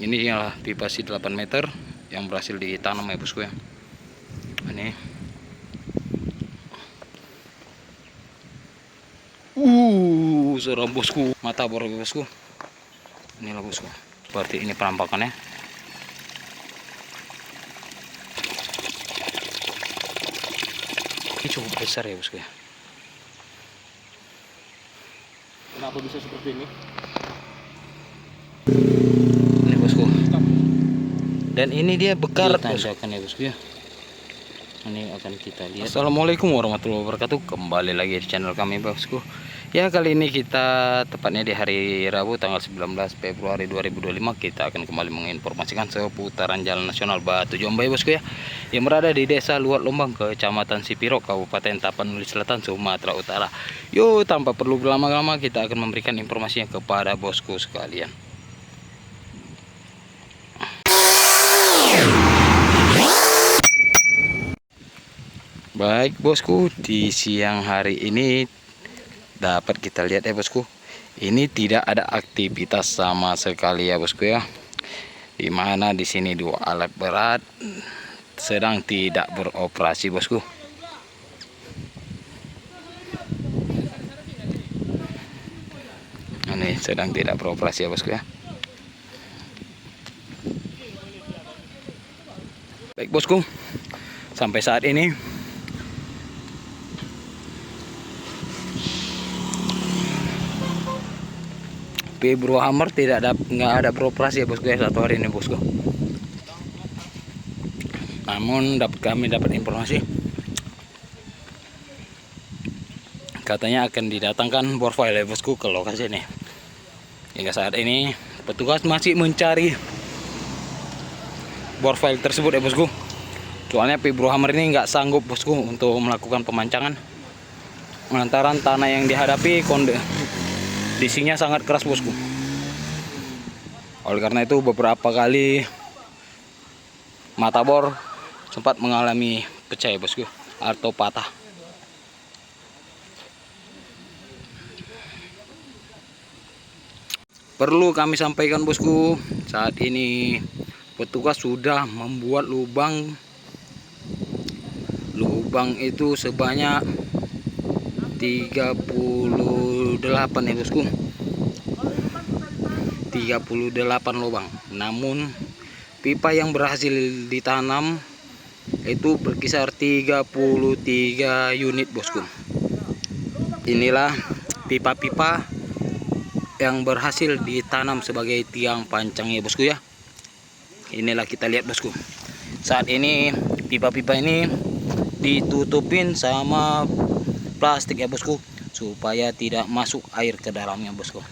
Ini adalah pipa si 8 meter yang berhasil ditanam ya bosku ya. Ini seram bosku, mata bor bosku. Inilah bosku, seperti ini penampakannya. Ini cukup besar ya bosku ya. Kenapa bisa seperti ini? Ini bosku. Dan ini dia bekar tanjakan ya bosku ya. Ini akan kita lihat. Assalamualaikum warahmatullahi wabarakatuh. Kembali lagi di channel kami bosku. Ya, kali ini kita tepatnya di hari Rabu tanggal 19 Februari 2025 kita akan kembali menginformasikan seputaran Jalan Nasional Batu Jombay bosku ya, yang berada di Desa Luat Lombang, Kecamatan Sipiro, Kabupaten Tapanuli Selatan, Sumatera Utara. Yuk, tanpa perlu berlama-lama kita akan memberikan informasinya kepada bosku sekalian. Baik bosku, di siang hari ini dapat kita lihat ya bosku, ini tidak ada aktivitas sama sekali ya bosku ya, dimana di sini dua alat berat sedang tidak beroperasi bosku. Ini sedang tidak beroperasi ya bosku ya. Baik bosku, sampai saat ini Bro Hammer nggak ada beroperasi ya bosku ya satu hari ini bosku. Namun kami dapat informasi katanya akan didatangkan borfile ya bosku ke lokasi ini. Hingga saat ini petugas masih mencari borfile tersebut ya bosku. Soalnya Bro Hammer ini nggak sanggup bosku untuk melakukan pemancangan lantaran tanah yang dihadapi kondisinya sangat keras bosku. Oleh karena itu beberapa kali mata bor sempat mengalami pecah ya bosku atau patah. Perlu kami sampaikan bosku, saat ini petugas sudah membuat lubang itu sebanyak 38 ya bosku, 38 lubang. Namun pipa yang berhasil ditanam itu berkisar 33 unit bosku. Inilah pipa-pipa yang berhasil ditanam sebagai tiang pancang ya bosku ya. Inilah kita lihat bosku, saat ini pipa-pipa ini ditutupin sama plastik ya bosku supaya tidak masuk air ke dalamnya bosku.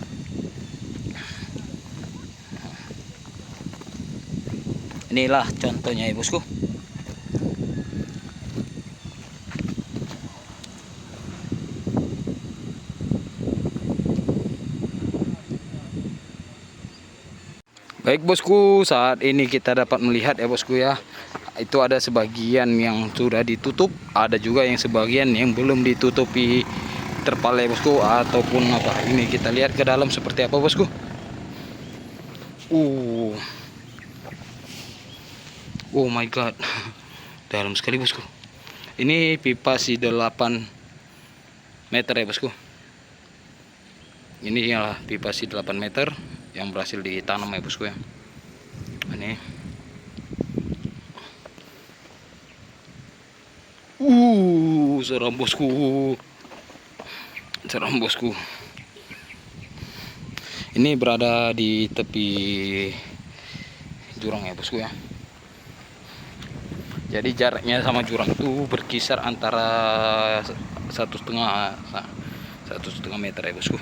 Inilah contohnya ya bosku. Baik bosku, saat ini kita dapat melihat ya bosku ya, itu ada sebagian yang sudah ditutup, ada juga yang sebagian yang belum ditutupi terpal ya bosku ataupun apa. Ini kita lihat ke dalam seperti apa bosku. Oh my god, dalam sekali bosku. Ini pipa si 8 meter ya bosku. Ini adalah pipa si 8 meter yang berhasil ditanam ya bosku ya. Ini seram bosku, seram bosku. Ini berada di tepi jurang ya bosku ya. Jadi jaraknya sama jurang itu berkisar antara 1,5 meter ya bosku.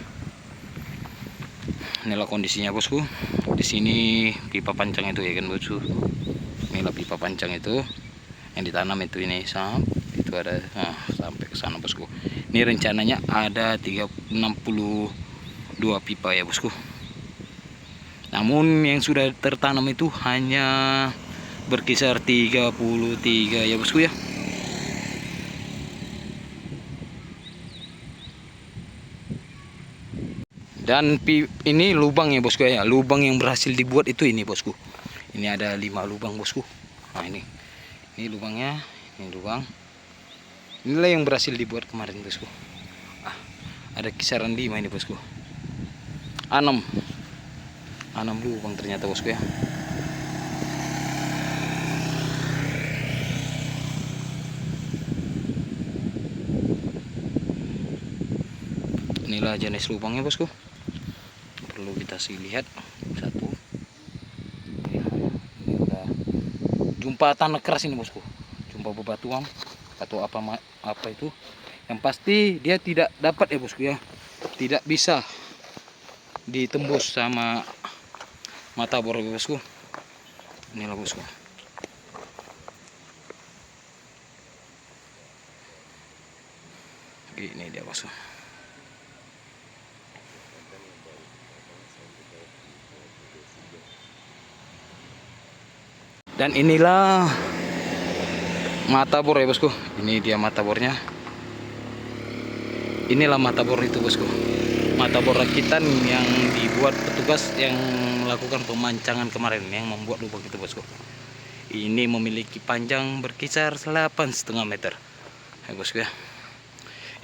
Inilah kondisinya bosku. Di sini pipa pancang itu ya kan bosku. Inilah pipa pancang itu yang ditanam itu, ini itu ada sampai ke sana bosku. Ini rencananya ada 62 pipa ya bosku. Namun yang sudah tertanam itu hanya berkisar 33 ya bosku ya. Dan ini lubang ya bosku ya. Lubang yang berhasil dibuat itu ini bosku. Ini ada 5 lubang bosku. Nah ini lubangnya, ini lubang. Inilah yang berhasil dibuat kemarin bosku. Ada kisaran 5 ini bosku. 6 lubang ternyata bosku ya. Inilah jenis lubangnya bosku. Perlu kita lihat satu. Ya, ini udah jumpa tanah keras ini bosku. Jumpa bebatuan atau apa itu. Yang pasti dia tidak dapat ya bosku ya. Tidak bisa ditembus sama mata bor bosku. Inilah bosku. Ini dia bosku. Dan inilah mata bor ya bosku. Ini dia mata bornya. Inilah mata bor itu bosku. Mata bor rakitan yang dibuat petugas yang melakukan pemancangan kemarin, yang membuat lubang itu bosku. Ini memiliki panjang berkisar 8,5 meter ya bosku ya.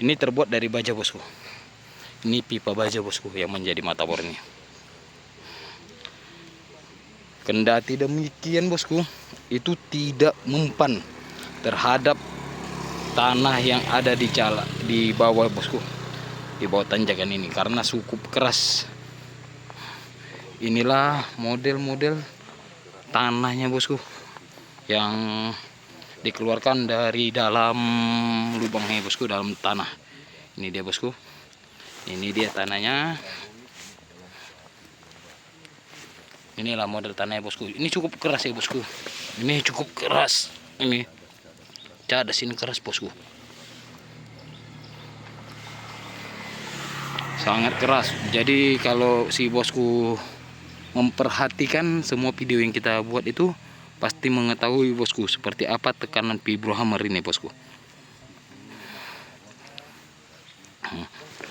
Ini terbuat dari baja bosku. Ini pipa baja bosku yang menjadi mata bor ini. Kendati demikian bosku, itu tidak mempan terhadap tanah yang ada di bawah bosku, di bawah tanjakan ini, karena cukup keras. Inilah model-model tanahnya bosku yang dikeluarkan dari dalam lubangnya bosku, dalam tanah. Ini dia bosku, ini dia tanahnya. Inilah model tanahnya bosku. Ini cukup keras ya bosku. Ini cukup keras. Ini cadas ini keras bosku. Sangat keras. Jadi kalau si bosku memperhatikan semua video yang kita buat itu, pasti mengetahui bosku seperti apa tekanan vibrohammer ini bosku.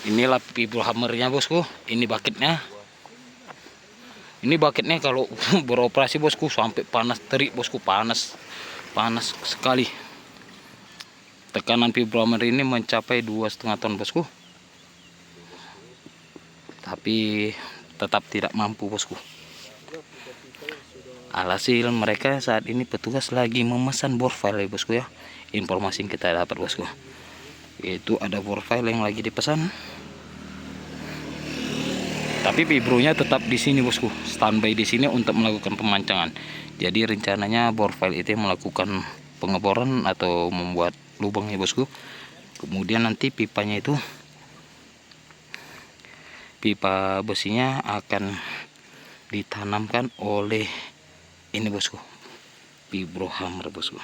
Inilah vibrohammernya bosku. Ini bucketnya. Ini bucketnya kalau beroperasi bosku sampai panas terik bosku, panas sekali. Tekanan vibrohammer ini mencapai 2,5 ton bosku. Tapi tetap tidak mampu bosku. Alhasil mereka saat ini petugas lagi memesan bor file ya bosku ya. Informasi yang kita dapat bosku, yaitu ada bor file yang lagi dipesan. Tapi vibronya tetap di sini bosku, standby di sini untuk melakukan pemancangan. Jadi rencananya bor file itu melakukan pengeboran atau membuat lubang ya bosku. Kemudian nanti pipanya itu, pipa besinya akan ditanamkan oleh ini bosku, vibrohammer bosku.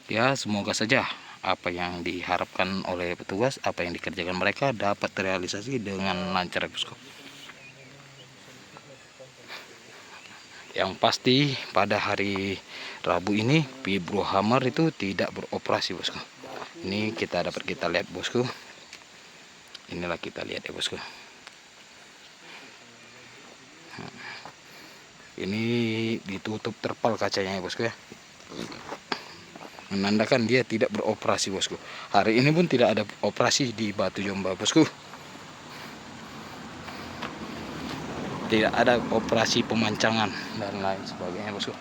Ya semoga saja apa yang diharapkan oleh petugas, apa yang dikerjakan mereka dapat terrealisasi dengan lancar bosku. Yang pasti pada hari Rabu ini vibrohammer itu tidak beroperasi bosku. Ini kita lihat bosku. Inilah kita lihat ya bosku. Ini ditutup terpal kacanya ya bosku ya, menandakan dia tidak beroperasi bosku. Hari ini pun tidak ada operasi di Batu Jomba bosku. Tidak ada operasi pemancangan dan lain sebagainya bosku.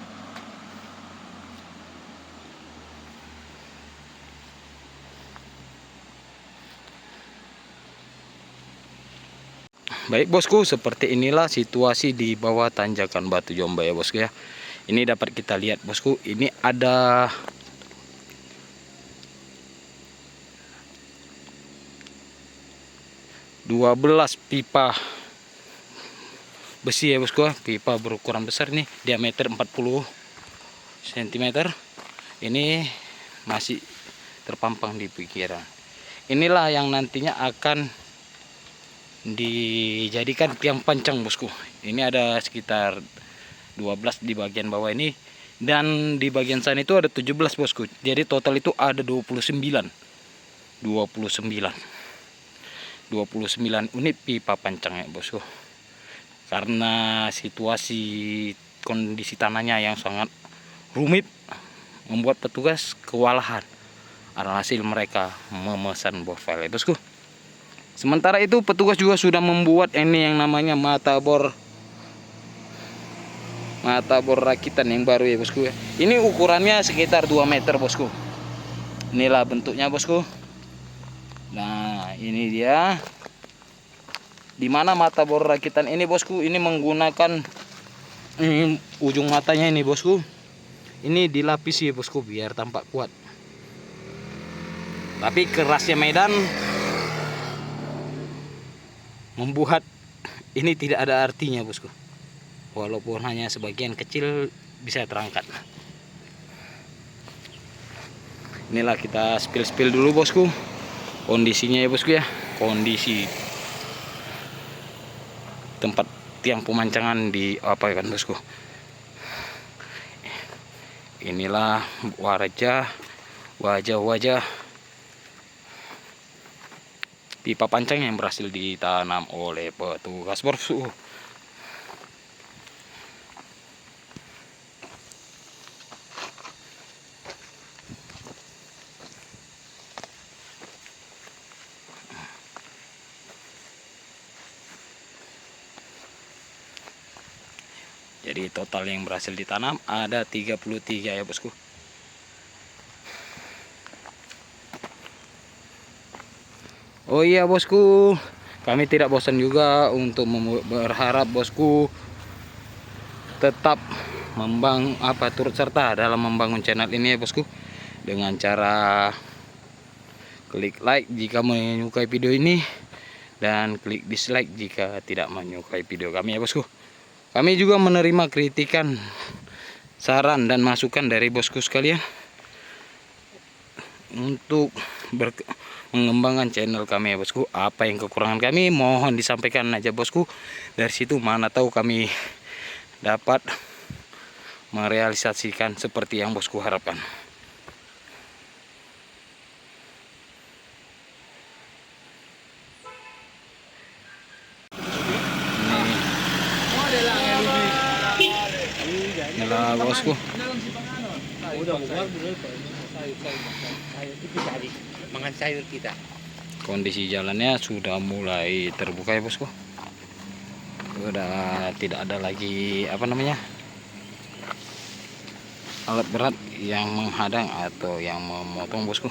Baik bosku, seperti inilah situasi di bawah tanjakan Batu Jomba ya bosku ya. Ini dapat kita lihat bosku, ini ada dua 12 pipa besi ya bosku, pipa berukuran besar nih, diameter 40 cm. Ini masih terpampang di pikiran. Inilah yang nantinya akan dijadikan tiang pancang bosku. Ini ada sekitar 12 di bagian bawah ini, dan di bagian sana itu ada 17 bosku. Jadi total itu ada 29. 29 unit pipa pancang ya bosku. Karena situasi kondisi tanahnya yang sangat rumit membuat petugas kewalahan. Alhasil mereka memesan borval ya bosku. Sementara itu petugas juga sudah membuat ini yang namanya mata bor rakitan yang baru ya bosku ya. Ini ukurannya sekitar 2 meter bosku. Inilah bentuknya bosku. Nah ini dia. Dimana mata bor rakitan ini bosku, ini menggunakan ujung matanya ini bosku. Ini dilapisi ya bosku biar tampak kuat. Tapi kerasnya medan membuat ini tidak ada artinya bosku. Walaupun hanya sebagian kecil bisa terangkat. Inilah kita spill dulu bosku. Kondisinya ya bosku ya. Kondisi tempat tiang pemancangan di apa kan bosku. Inilah wajah pipa pancang yang berhasil ditanam oleh petugas bosku. Jadi total yang berhasil ditanam ada 33 ya bosku. Oh iya bosku, kami tidak bosan juga untuk berharap bosku tetap turut serta dalam membangun channel ini ya bosku, dengan cara klik like jika menyukai video ini dan klik dislike jika tidak menyukai video kami ya bosku. Kami juga menerima kritikan, saran dan masukan dari bosku sekalian untuk mengembangkan channel kami ya bosku. Apa yang kekurangan kami mohon disampaikan aja bosku. Dari situ mana tahu kami dapat merealisasikan seperti yang bosku harapkan. Inilah bosku. Makan sayur kita. Kondisi jalannya sudah mulai terbuka ya bosku. Sudah tidak ada lagi alat berat yang menghadang atau yang memotong bosku.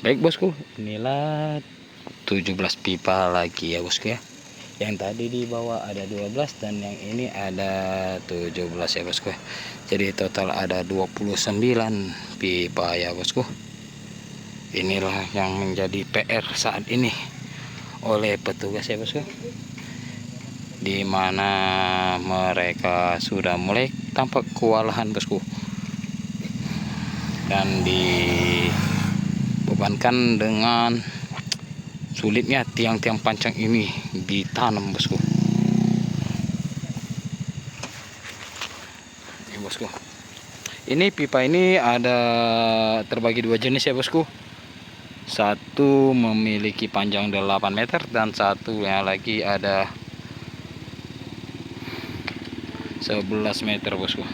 Baik bosku, inilah 17 pipa lagi ya bosku ya. Yang tadi di bawah ada 12 dan yang ini ada 17 ya bosku. Jadi total ada 29 pipa ya bosku. Inilah yang menjadi PR saat ini oleh petugas ya bosku. Dimana mereka sudah mulai tampak kewalahan bosku. Dan dibebankan dengan sulitnya tiang-tiang pancang ini ditanam bosku. Ini bosku. Ini pipa ini ada terbagi dua jenis ya bosku. Satu memiliki panjang 8 meter dan satunya lagi ada 11 meter bosku.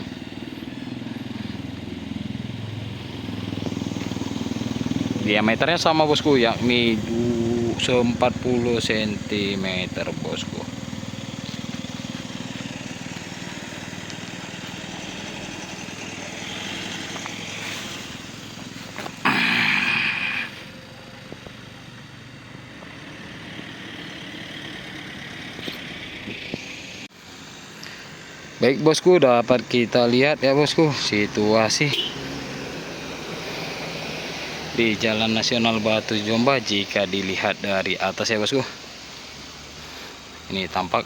Diameternya sama bosku, yakni 40 cm bosku. Baik bosku, dapat kita lihat ya bosku situasi di Jalan Nasional Batu Jomba jika dilihat dari atas ya bosku. Ini tampak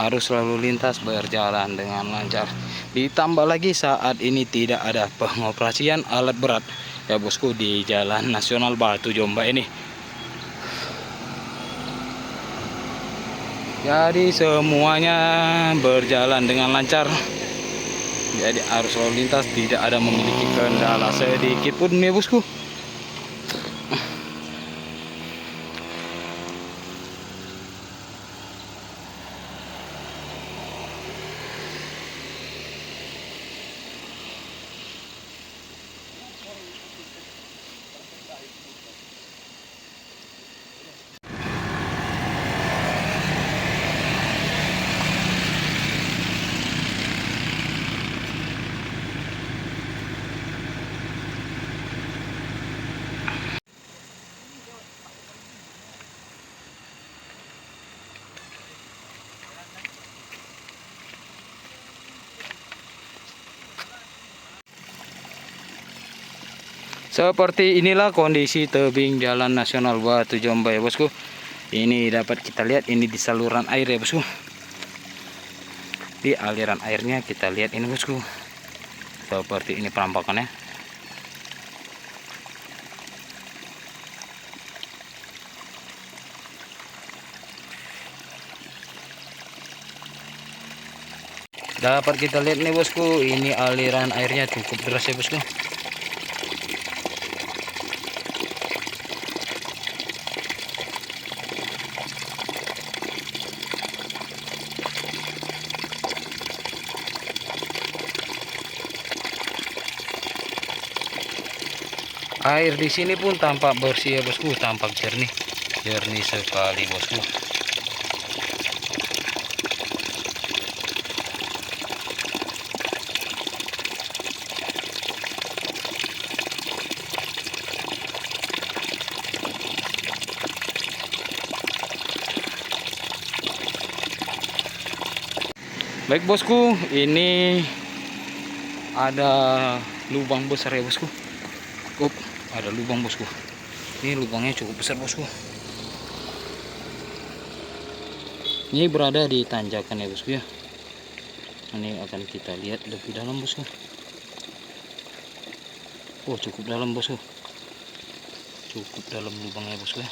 arus lalu lintas berjalan dengan lancar. Ditambah lagi saat ini tidak ada pengoperasian alat berat ya bosku di Jalan Nasional Batu Jomba ini. Jadi semuanya berjalan dengan lancar. Jadi arus lalu lintas tidak ada memiliki kendala sedikit pun ya bosku. Seperti inilah kondisi tebing Jalan Nasional Batu Jomba ya bosku. Ini dapat kita lihat ini di saluran air ya bosku. Di aliran airnya kita lihat ini bosku. Seperti ini penampakannya. Dapat kita lihat nih bosku, ini aliran airnya cukup deras ya bosku. Air di sini pun tampak bersih ya bosku, tampak jernih sekali bosku. Baik bosku, ini ada lubang besar ya bosku. Ada lubang bosku. Ini lubangnya cukup besar bosku. Ini berada di tanjakan ya bosku ya. Ini akan kita lihat lebih dalam bosku. Oh cukup dalam bosku. Cukup dalam lubangnya bosku ya.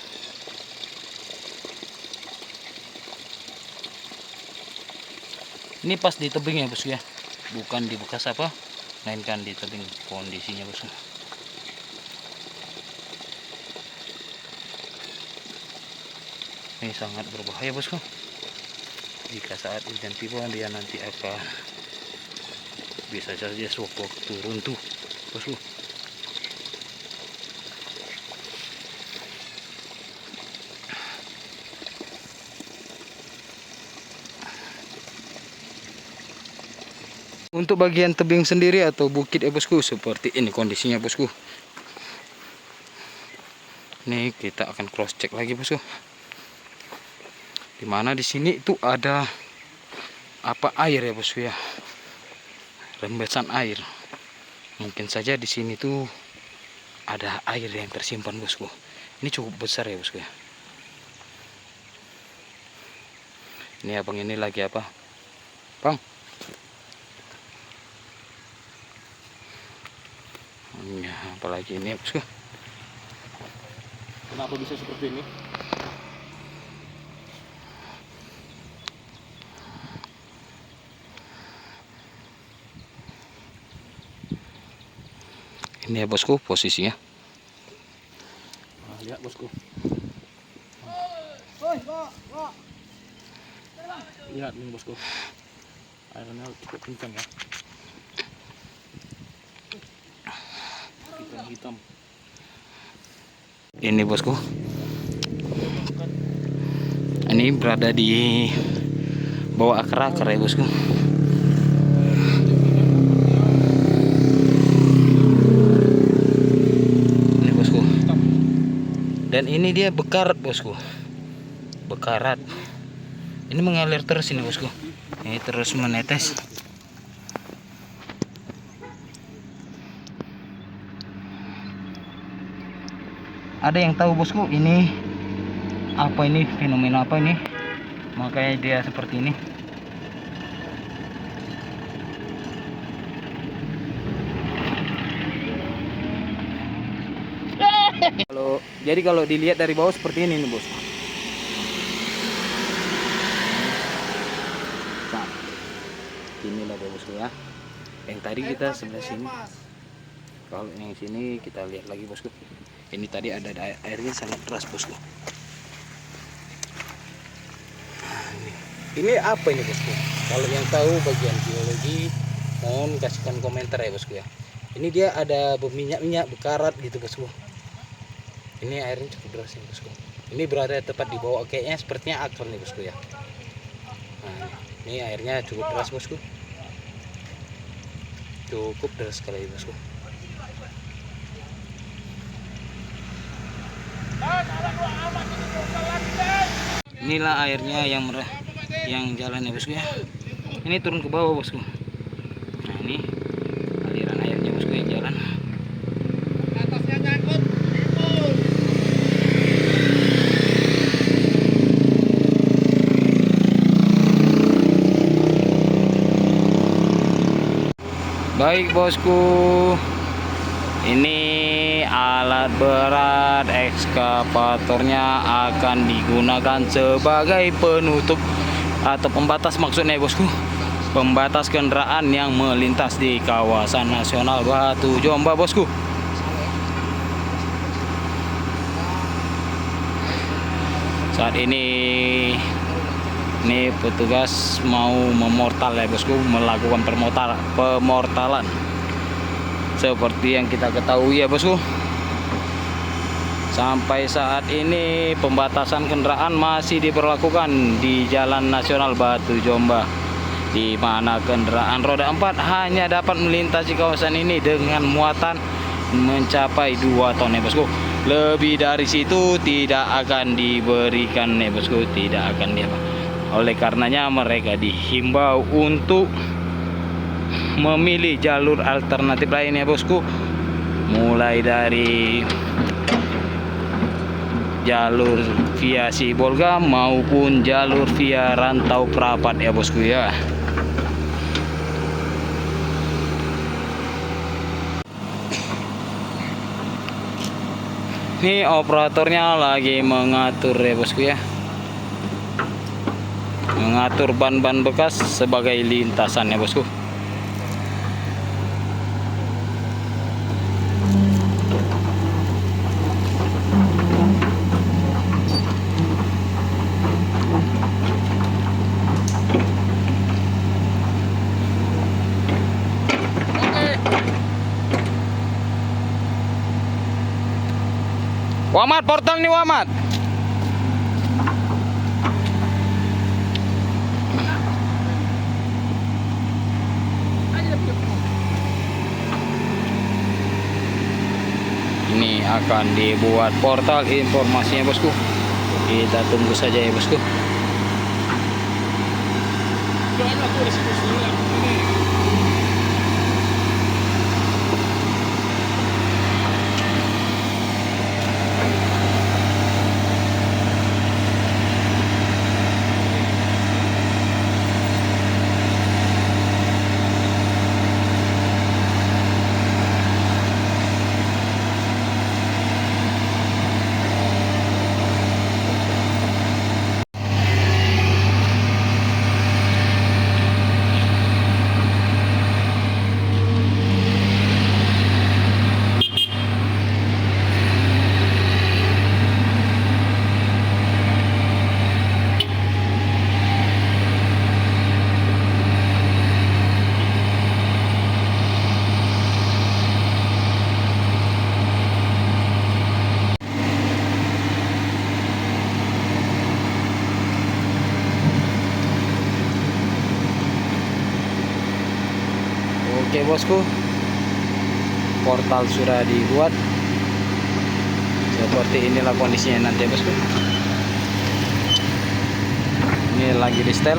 Ini pas di tebing ya bosku ya. Bukan di bekas apa, melainkan di tebing kondisinya bosku. Ini sangat berbahaya bosku. Jika saat hujan tiba dia nanti akan bisa saja sewaktu runtuh bosku. Untuk bagian tebing sendiri atau bukit ya bosku, seperti ini kondisinya bosku. Ini kita akan cross check lagi bosku. Dimana di sini itu ada apa air ya bosku ya, rembesan air. Mungkin saja di sini tuh ada air yang tersimpan bosku. Ini cukup besar ya bosku ya. Ini abang ini lagi apa, bang? Ya, apalagi ini ya bosku. Kenapa bisa seperti ini? Ini ya bosku posisinya. Nah, lihat bosku. Lihat nih bosku. Airnya cukup kencang ya. Hitam. Ini bosku. Ini berada di bawah akar-akar ya bosku. Ini bosku. Dan ini dia bekarat bosku. Bekarat. Ini mengalir terus ini bosku. Ini terus menetes. Ada yang tahu bosku ini apa, ini fenomena apa ini, makanya dia seperti ini. Kalau dilihat dari bawah seperti ini nih bosku. Nah, inilah bosku ya. Yang tadi kita sebelah sini. Kalau yang sini kita lihat lagi bosku. Ini tadi ada airnya sangat deras bosku. Ini apa ini bosku? Kalau yang tahu bagian geologi, mohon kasihkan komentar ya bosku ya. Ini dia ada berminyak-minyak, bekarat gitu bosku. Ini airnya cukup deras nih bosku. Ini berada tepat di bawah, kayaknya sepertinya akar nih bosku ya. Nah, ini airnya cukup deras bosku. Cukup deras sekali bosku. Inilah airnya yang jalan ya bosku ya. Ini turun ke bawah bosku. Nah ini aliran airnya bosku yang jalan. Atasnya Baik bosku, ini alat berat ekskavatornya akan digunakan sebagai penutup atau pembatas, maksudnya bosku, pembatas kendaraan yang melintas di kawasan nasional Batu Jomba bosku. Saat ini petugas mau memortal ya bosku, melakukan pemortalan seperti yang kita ketahui ya bosku. Sampai saat ini pembatasan kendaraan masih diberlakukan di Jalan Nasional Batu Jomba, di mana kendaraan roda 4 hanya dapat melintasi kawasan ini dengan muatan mencapai 2 ton ya bosku. Lebih dari situ tidak akan diberikan ya bosku, tidak akan dia. Oleh karenanya mereka dihimbau untuk memilih jalur alternatif lain ya bosku, mulai dari jalur via Sibolga maupun jalur via Rantau Prapat ya bosku ya. Ini operatornya lagi mengatur ya bosku ya, mengatur ban-ban bekas sebagai lintasan ya bosku. Wamat, portal nih Wamat. Ini akan dibuat portal informasinya bosku. Kita tunggu saja ya bosku. Oke bosku, portal sudah dibuat. Seperti inilah kondisinya nanti ya bosku. Ini lagi di setel.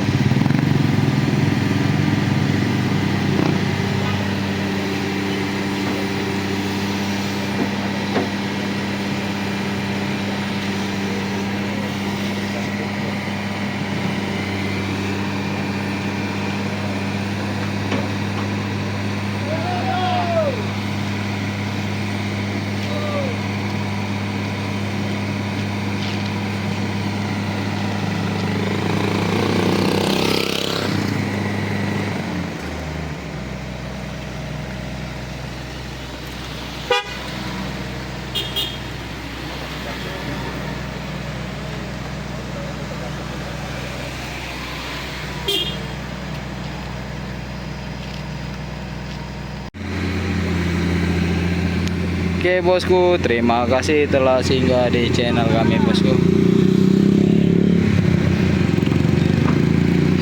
Oke bosku, terima kasih telah singgah di channel kami bosku.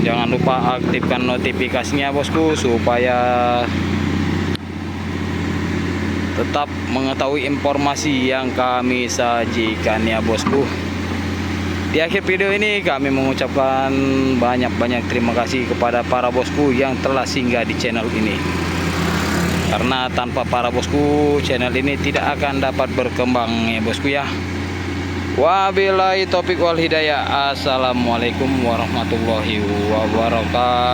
Jangan lupa aktifkan notifikasinya bosku, supaya tetap mengetahui informasi yang kami sajikan ya bosku. Di akhir video ini kami mengucapkan banyak-banyak terima kasih kepada para bosku yang telah singgah di channel ini. Karena tanpa para bosku, channel ini tidak akan dapat berkembang ya bosku ya. Wabillahi taufik wal hidayah. Assalamualaikum warahmatullahi wabarakatuh.